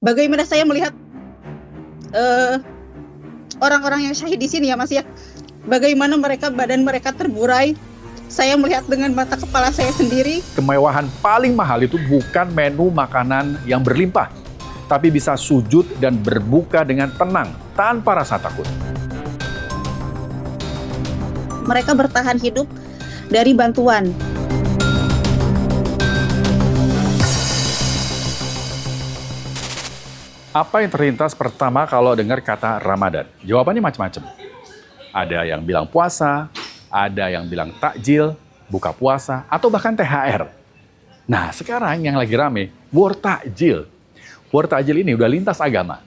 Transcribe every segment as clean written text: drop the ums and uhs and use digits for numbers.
Bagaimana saya melihat eh, orang-orang yang syahid di sini ya Mas ya. Bagaimana badan mereka terburai. Saya melihat dengan mata kepala saya sendiri. Kemewahan paling mahal itu bukan menu makanan yang berlimpah, tapi bisa sujud dan berbuka dengan tenang tanpa rasa takut. Mereka bertahan hidup dari bantuan. Apa yang terlintas pertama kalau dengar kata Ramadan? Jawabannya macam-macam. Ada yang bilang puasa, ada yang bilang takjil, buka puasa, atau bahkan THR. Nah, sekarang yang lagi rame, war takjil. War takjil ini udah lintas agama.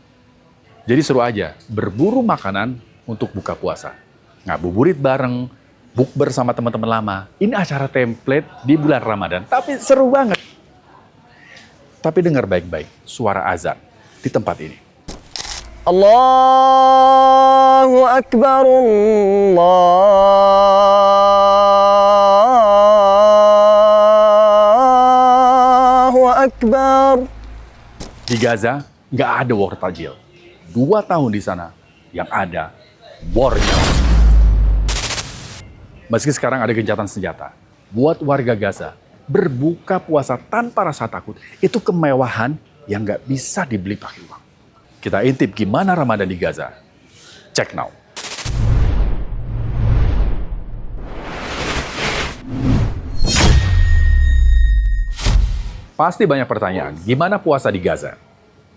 Jadi seru aja, berburu makanan untuk buka puasa. Ngabuburit bareng, bukber sama teman-teman lama. Ini acara template di bulan Ramadan, tapi seru banget. Tapi dengar baik-baik, suara azan di tempat ini. Allahu Akbar, Allahu Akbar. Di Gaza, nggak ada war takjil. 2 tahun di sana, yang ada warnya. Meski sekarang ada gencatan senjata, buat warga Gaza, berbuka puasa tanpa rasa takut, itu kemewahan yang nggak bisa dibeli pakai uang. Kita intip gimana Ramadan di Gaza. Check now. Pasti banyak pertanyaan, gimana puasa di Gaza?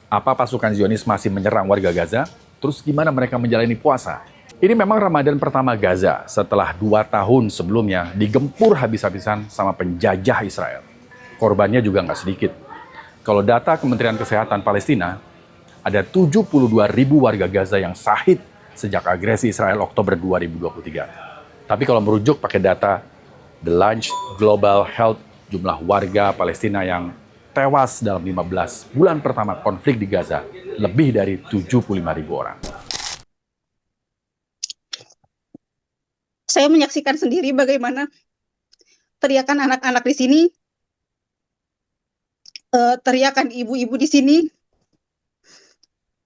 Apa pasukan Zionis masih menyerang warga Gaza? Terus gimana mereka menjalani puasa? Ini memang Ramadan pertama Gaza setelah 2 tahun sebelumnya digempur habis-habisan sama penjajah Israel. Korbannya juga nggak sedikit. Kalau data Kementerian Kesehatan Palestina, ada 72.000 warga Gaza yang syahid sejak agresi Israel Oktober 2023. Tapi kalau merujuk pakai data The Lunch Global Health, jumlah warga Palestina yang tewas dalam 15 bulan pertama konflik di Gaza lebih dari 75.000 orang. Saya menyaksikan sendiri bagaimana teriakan anak-anak di sini, teriakan ibu-ibu di sini.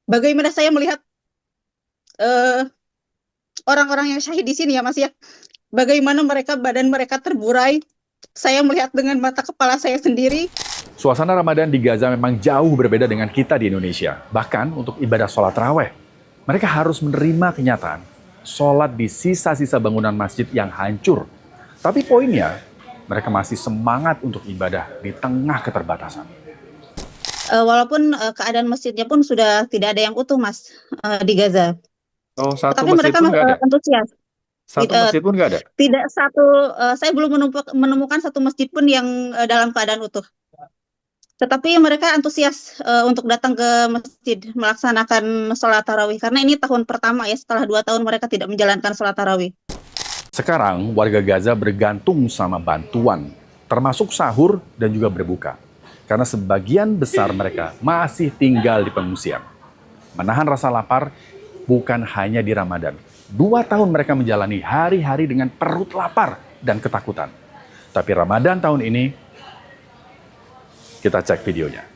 Bagaimana saya melihat orang-orang yang syahid di sini ya Mas ya. Bagaimana badan mereka terburai. Saya melihat dengan mata kepala saya sendiri. Suasana Ramadan di Gaza memang jauh berbeda dengan kita di Indonesia. Bahkan untuk ibadah sholat taraweh, mereka harus menerima kenyataan sholat di sisa-sisa bangunan masjid yang hancur. Tapi poinnya, mereka masih semangat untuk ibadah di tengah keterbatasan. Walaupun keadaan masjidnya pun sudah tidak ada yang utuh Mas di Gaza. Oh, satu Tapi masjid mereka pun nggak ada? antusias. Satu masjid pun nggak ada? Tidak satu, saya belum menemukan satu masjid pun yang dalam keadaan utuh. Tetapi mereka antusias untuk datang ke masjid melaksanakan sholat tarawih. Karena ini tahun pertama ya, setelah 2 tahun mereka tidak menjalankan sholat tarawih. Sekarang warga Gaza bergantung sama bantuan, termasuk sahur dan juga berbuka. Karena sebagian besar mereka masih tinggal di pengungsian. Menahan rasa lapar bukan hanya di Ramadan. 2 tahun mereka menjalani hari-hari dengan perut lapar dan ketakutan. Tapi Ramadan tahun ini, kita cek videonya.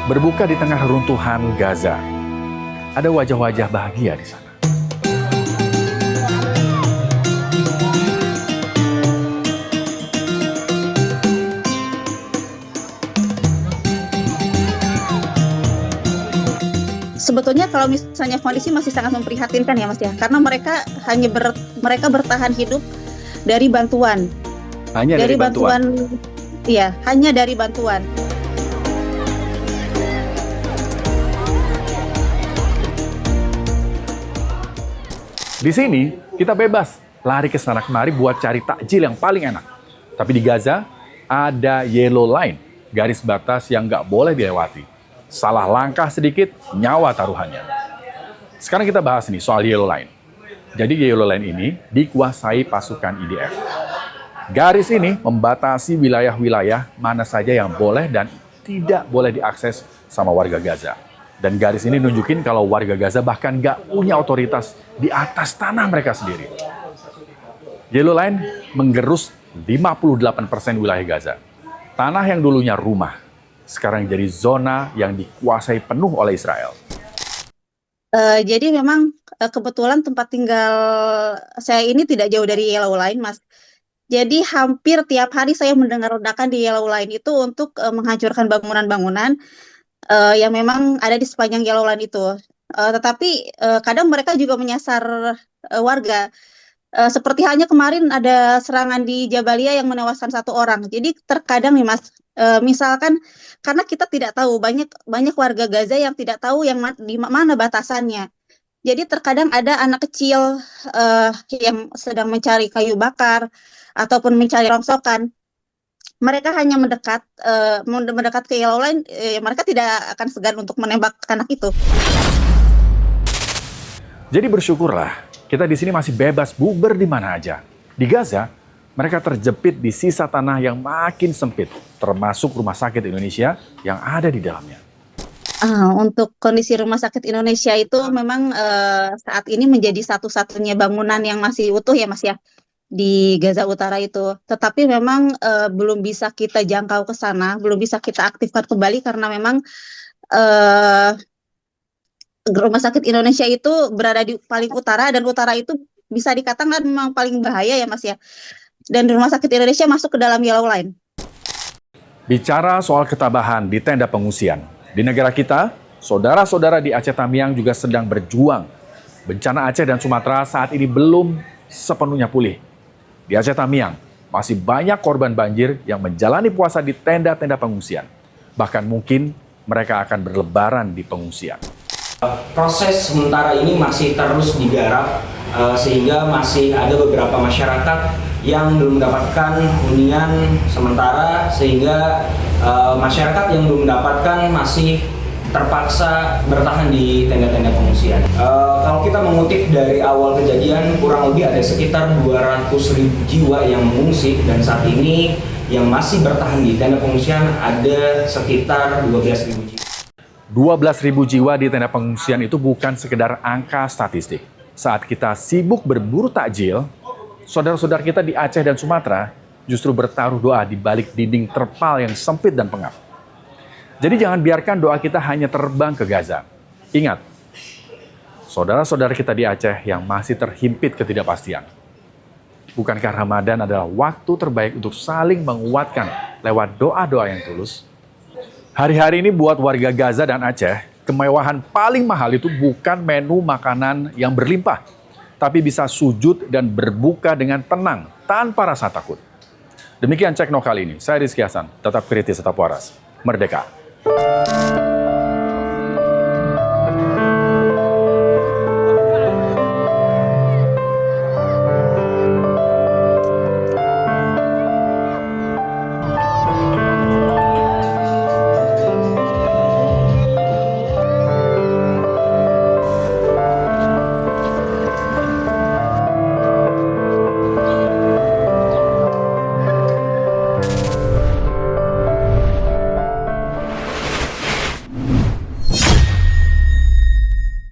Berbuka di tengah reruntuhan Gaza. Ada wajah-wajah bahagia di sana. Sebetulnya kalau misalnya kondisi masih sangat memprihatinkan ya Mas ya, karena mereka bertahan hidup dari bantuan. Hanya dari bantuan. Iya, hanya dari bantuan. Di sini, kita bebas lari ke sana kemari buat cari takjil yang paling enak. Tapi di Gaza, ada yellow line, garis batas yang nggak boleh dilewati. Salah langkah sedikit, nyawa taruhannya. Sekarang kita bahas nih soal yellow line. Jadi yellow line ini dikuasai pasukan IDF. Garis ini membatasi wilayah-wilayah mana saja yang boleh dan tidak boleh diakses sama warga Gaza. Dan garis ini nunjukin kalau warga Gaza bahkan nggak punya otoritas di atas tanah mereka sendiri. Yellow Line menggerus 58% wilayah Gaza. Tanah yang dulunya rumah, sekarang jadi zona yang dikuasai penuh oleh Israel. Jadi memang kebetulan tempat tinggal saya ini tidak jauh dari Yellow Line, Mas. Jadi hampir tiap hari saya mendengar ledakan di Yellow Line itu untuk menghancurkan bangunan-bangunan yang memang ada di sepanjang Yellow Line itu. Tetapi kadang mereka juga menyasar warga. Seperti halnya kemarin ada serangan di Jabalia yang menewaskan 1 orang. Jadi terkadang nih Mas, misalkan karena kita tidak tahu, banyak warga Gaza yang tidak tahu di mana batasannya. Jadi terkadang ada anak kecil yang sedang mencari kayu bakar ataupun mencari rongsokan. Mereka hanya mendekat ke Yellow Line, mereka tidak akan segan untuk menembak anak itu. Jadi bersyukurlah, kita di sini masih bebas bubar di mana aja. Di Gaza, mereka terjepit di sisa tanah yang makin sempit, termasuk rumah sakit Indonesia yang ada di dalamnya. Untuk kondisi rumah sakit Indonesia itu memang saat ini menjadi satu-satunya bangunan yang masih utuh ya Mas ya, di Gaza Utara itu. Tetapi memang belum bisa kita jangkau ke sana, belum bisa kita aktifkan kembali karena memang rumah sakit Indonesia itu berada di paling utara, dan utara itu bisa dikatakan memang paling bahaya ya Mas ya. Dan rumah sakit Indonesia masuk ke dalam Yellow Line. Bicara soal ketabahan di tenda pengungsian, di negara kita, saudara-saudara di Aceh Tamiang juga sedang berjuang. Bencana Aceh dan Sumatera saat ini belum sepenuhnya pulih. Di Aceh Tamiang, masih banyak korban banjir yang menjalani puasa di tenda-tenda pengungsian. Bahkan mungkin mereka akan berlebaran di pengungsian. Proses sementara ini masih terus digarap sehingga masih ada beberapa masyarakat yang belum mendapatkan hunian sementara, sehingga masyarakat yang belum mendapatkan masih terpaksa bertahan di tenda-tenda pengungsian. Kalau kita mengutip dari awal kejadian, kurang lebih ada sekitar 200.000 jiwa yang mengungsi, dan saat ini yang masih bertahan di tenda pengungsian ada sekitar 12.000 jiwa. 12.000 jiwa di tenda pengungsian itu bukan sekedar angka statistik. Saat kita sibuk berburu takjil, saudara-saudara kita di Aceh dan Sumatera justru bertaruh doa di balik dinding terpal yang sempit dan pengap. Jadi jangan biarkan doa kita hanya terbang ke Gaza. Ingat, saudara-saudara kita di Aceh yang masih terhimpit ketidakpastian. Bukankah Ramadan adalah waktu terbaik untuk saling menguatkan lewat doa-doa yang tulus? Hari-hari ini buat warga Gaza dan Aceh, kemewahan paling mahal itu bukan menu makanan yang berlimpah, tapi bisa sujud dan berbuka dengan tenang, tanpa rasa takut. Demikian Cek No kali ini. Saya Rizky Hasan, tetap kritis, tetap waras. Merdeka!